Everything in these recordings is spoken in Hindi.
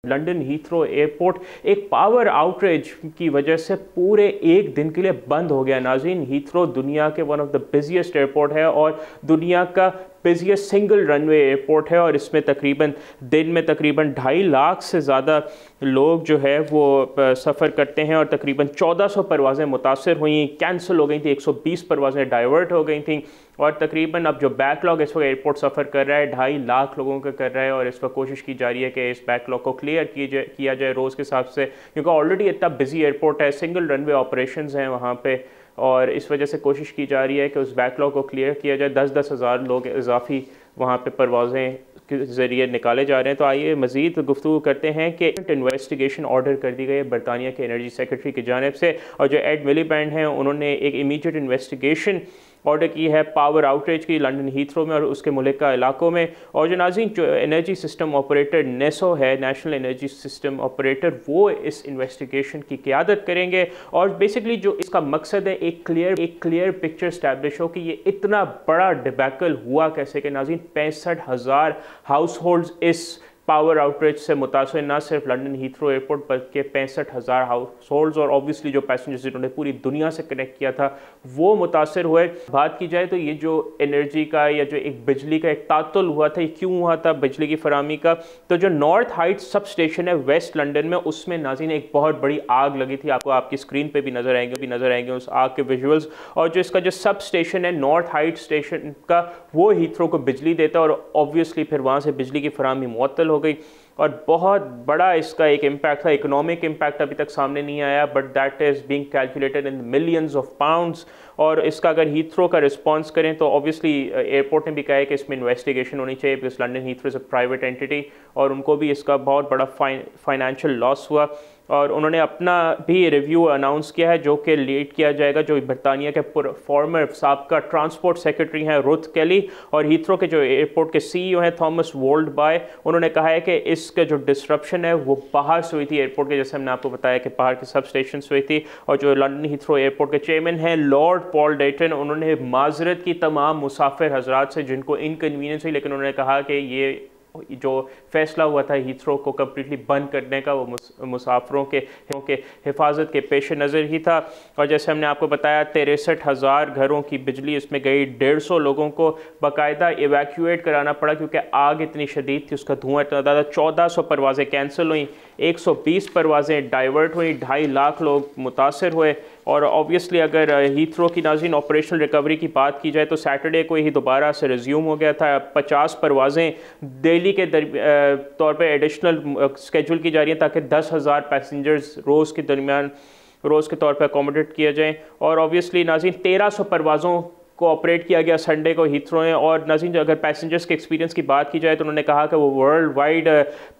लंदन हीथ्रो एयरपोर्ट एक पावर आउटरेज की वजह से पूरे एक दिन के लिए बंद हो गया। नाज़रीन, हीथ्रो दुनिया के one of the busiest airport है और दुनिया का बिजिएस्ट सिंगल रनवे एयरपोर्ट है और इसमें तकरीबन दिन में तकरीबन 2.5 लाख से ज़्यादा लोग जो है वो सफ़र करते हैं और तकरीबन 1400 परवाज़ें मुतासर हुई, कैंसिल हो गई थी, 120 परवाज़ें डाइवर्ट हो गई थी और तकरीबन अब जो बैकलॉग इस वक्त एयरपोर्ट सफ़र कर रहा है 2.5 लाख लोगों का कर रहा है और इस वक्त कोशिश की जा रही है कि इस बैकलॉग को क्लियर किया जाए रोज़ के हिसाब से, क्योंकि ऑलरेडी इतना बिजी एयरपोर्ट है, सिंगल रनवे ऑपरेशंस हैं वहाँ पे और इस वजह से कोशिश की जा रही है कि उस बैकलॉग को क्लियर किया जाए। 10-10 हज़ार लोग इजाफी वहाँ पे परवाज़ें के ज़रिए निकाले जा रहे हैं। तो आइए मज़ीद गुफ्तगू करते हैं कि इन्वेस्टिगेशन ऑर्डर कर दी गई है बरतानिया के एनर्जी सेक्रेटरी की जानिब से और जो एड मिलीबैंड हैं उन्होंने एक इमीडिएट इन्वेस्टिगेशन ऑर्डर की है पावर आउटरेज की लंदन हीथ्रो में और उसके मुल्का इलाकों में। और जो नाज़रीन जो एनर्जी सिस्टम ऑपरेटर नेसो है, नेशनल एनर्जी सिस्टम ऑपरेटर, वो इस इन्वेस्टिगेशन की क़ियादत करेंगे और बेसिकली जो इसका मकसद है एक क्लियर पिक्चर इस्टेब्लिश हो कि ये इतना बड़ा डिबैकल हुआ कैसे कि नाज़रीन 65,000 हाउस होल्ड्स इस पावर आउटरेज से मुतासर, ना सिर्फ लंदन हीथ्रो एयरपोर्ट बल्कि 65,000 हाउस होल्ड्स और ऑब्वियसली जो पैसेंजर्स जिन्होंने पूरी दुनिया से कनेक्ट किया था वो मुतासर हुए। बात की जाए तो ये जो एनर्जी का या जो एक बिजली का एक तातुल हुआ था, ये क्यों हुआ था बिजली की फराहमी का, तो जो नॉर्थ हाइट्स सब स्टेशन है वेस्ट लंदन में, उसमें नाज़रीन एक बहुत बड़ी आग लगी थी। आपको आपकी स्क्रीन पर भी नज़र आएंगे उस आग के विजुअल्स। और जो इसका जो सब स्टेशन है नॉर्थ हाइट स्टेशन का, वो हीथ्रो को बिजली देता है और ऑब्वियसली फिर वहाँ से बिजली की फराहमी मुअत्तल हो गई और बहुत बड़ा इसका एक इम्पैक्ट था। इकोनॉमिक इम्पैक्ट अभी तक सामने नहीं आया but that is being calculated in millions of pounds. और इसका अगर हीथ्रो का रिस्पांस करें तो ऑब्वियसली एयरपोर्ट ने भी कहा है कि इसमें इन्वेस्टिगेशन होनी चाहिए because London Heathrow is a private entity और उनको भी इसका बहुत बड़ा फाइनेंशियल लॉस हुआ और उन्होंने अपना भी रिव्यू अनाउंस किया है जो कि लीड किया जाएगा जो बरतानिया के फॉर्मर साबका ट्रांसपोर्ट सेक्रेटरी हैं रुथ केली और हीथ्रो के जो एयरपोर्ट के CEO हैं थॉमस वोल्ड बाय। उन्होंने कहा है कि इसका जो डिस्ट्रप्शन है वो बाहर से हुई थी एयरपोर्ट के, जैसे हमने आपको बताया कि बाहर के सब स्टेशन से हुई थी। और जो लंदन हीथ्रो एयरपोर्ट के चेयरमैन हैं लॉर्ड पॉल डेटन, उन्होंने माजरत की तमाम मुसाफिर हजरात से जिनको इनकन्वीनियंस हुई, लेकिन उन्होंने कहा कि ये जो फैसला हुआ था हीथ्रो को कम्प्लीटली बंद करने का वो मुसाफरों के हिफाजत के पेश नज़र ही था। और जैसे हमने आपको बताया 63,000 घरों की बिजली इसमें गई, 150 लोगों को बाकायदा एवैक्यूएट कराना पड़ा क्योंकि आग इतनी शदीद थी, उसका धुआं इतना ज़्यादा। 1400 परवाज़ें कैंसिल हुई, 120 परवाज़ें डाइवर्ट हुई, 2.5 लाख लोग मुतासर हुए। और ऑब्वियसली अगर हीथ्रो की नाज़रीन ऑपरेशनल रिकवरी की बात की जाए तो सैटरडे को ही दोबारा से रिज्यूम हो गया था। 50 परवाज़ें डेली के तौर पे एडिशनल स्केड्यूल की जा रही हैं ताकि 10,000 पैसेंजर्स रोज़ के तौर पे अकोमोडेट किया जाए। और ऑब्वियसली नाज़रीन 1300 परवाज़ों को ऑपरेट किया गया संडे को हीथ्रो में। और नाज़रीन अगर पैसेंजर्स के एक्सपीरियंस की बात की जाए तो उन्होंने कहा कि वो वर्ल्ड वाइड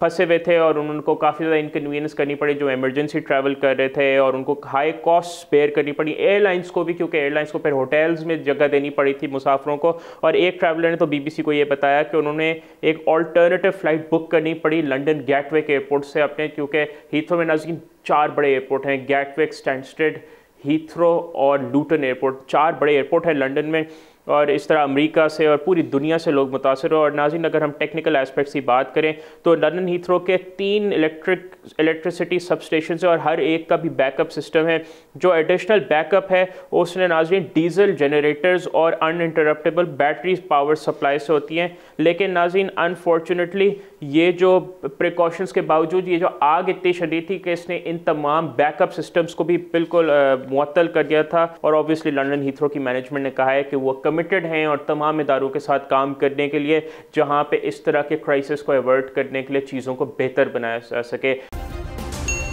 फंसे हुए थे और उनको काफ़ी ज़्यादा इनकन्वीनियंस करनी पड़ी जो इमरजेंसी ट्रैवल कर रहे थे और उनको हाई कॉस्ट बेयर करनी पड़ी एयरलाइंस को भी, क्योंकि एयरलाइंस को फिर होटल्स में जगह देनी पड़ी थी मुसाफरों को। और एक ट्रैवलर ने तो BBC को ये बताया कि उन्होंने एक ऑल्टरनेटिव फ़्लाइट बुक करनी पड़ी लंदन गैटविक एयरपोर्ट से अपने, क्योंकि हीथ्रो में नाज़रीन 4 बड़े एयरपोर्ट हैं, गैटविक, स्टैनस्टेड, हीथ्रो और लूटन एयरपोर्ट, 4 बड़े एयरपोर्ट हैं लंदन में। और इस तरह अमेरिका से और पूरी दुनिया से लोग मुतासर हो। और नाज़रीन अगर हम टेक्निकल एस्पेक्ट्स की बात करें तो लंदन हीथ्रो के 3 इलेक्ट्रिसिटी सब स्टेशन है और हर एक का भी बैकअप सिस्टम है। जो एडिशनल बैकअप है उसने नाज़रीन डीजल जनरेटर्स और अनइंटरप्टेबल बैटरी पावर सप्लाई से होती हैं। लेकिन नाज़रीन अनफॉर्चुनेटली ये जो प्रिकॉशंस के बावजूद ये जो आग इतनी शदीद थी कि इसने इन तमाम बैकअप सिस्टम्स को भी बिल्कुल मुअत्तल कर दिया था। और ऑब्वियसली लंदन हीथ्रो की मैनेजमेंट ने कहा है कि वो कमिटेड हैं और तमाम इदारों के साथ काम करने के लिए जहां पे इस तरह के क्राइसिस को अवॉइड करने के लिए चीज़ों को बेहतर बनाया जा सके।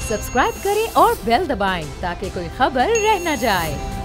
सब्सक्राइब करें और बेल दबाएं ताकि कोई खबर रह न जाए।